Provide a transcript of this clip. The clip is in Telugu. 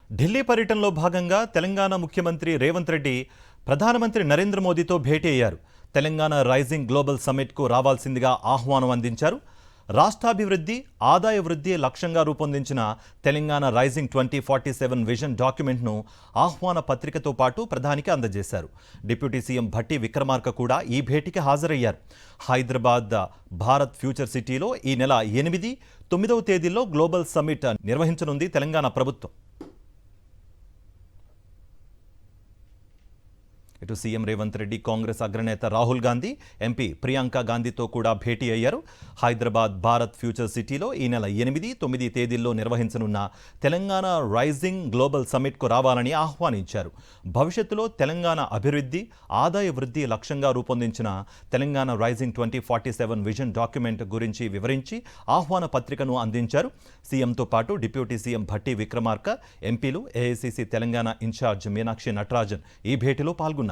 ఢిల్లీ పర్యటనలో భాగంగా తెలంగాణ ముఖ్యమంత్రి రేవంత్ రెడ్డి ప్రధానమంత్రి నరేంద్ర మోదీతో భేటీ అయ్యారు. తెలంగాణ రైజింగ్ గ్లోబల్ సమ్మిట్కు రావాల్సిందిగా ఆహ్వానం అందించారు. రాష్ట్రాభివృద్ధి, ఆదాయ వృద్ధి లక్ష్యంగా రూపొందించిన తెలంగాణ రైజింగ్ 2047 విజన్ డాక్యుమెంట్ను ఆహ్వాన పత్రికతో పాటు ప్రధానికి అందజేశారు. డిప్యూటీ సీఎం భట్టి విక్రమార్క కూడా ఈ భేటీకి హాజరయ్యారు. హైదరాబాద్ భారత్ ఫ్యూచర్ సిటీలో ఈ నెల 8, 9వ తేదీల్లో గ్లోబల్ సమ్మిట్ నిర్వహించనుంది తెలంగాణ ప్రభుత్వం. ఇటు సీఎం రేవంత్ రెడ్డి కాంగ్రెస్ అగ్రనేత రాహుల్ గాంధీ, ఎంపీ ప్రియాంక గాంధీతో కూడా భేటీ అయ్యారు. హైదరాబాద్ భారత్ ఫ్యూచర్ సిటీలో ఈ నెల 8, 9 తేదీల్లో నిర్వహించనున్న తెలంగాణ రైజింగ్ గ్లోబల్ సమ్మిట్కు రావాలని ఆహ్వానించారు. భవిష్యత్తులో తెలంగాణ అభివృద్ధి, ఆదాయ వృద్ధి లక్ష్యంగా రూపొందించిన తెలంగాణ రైజింగ్ 2047 విజన్ డాక్యుమెంట్ గురించి వివరించి ఆహ్వాన పత్రికను అందించారు. సీఎంతో పాటు డిప్యూటీ సీఎం భట్టి విక్రమార్క, ఎంపీలు, ఏఐసీసీ తెలంగాణ ఇన్ఛార్జ్ మీనాక్షి నటరాజన్ ఈ భేటీలో పాల్గొన్నారు.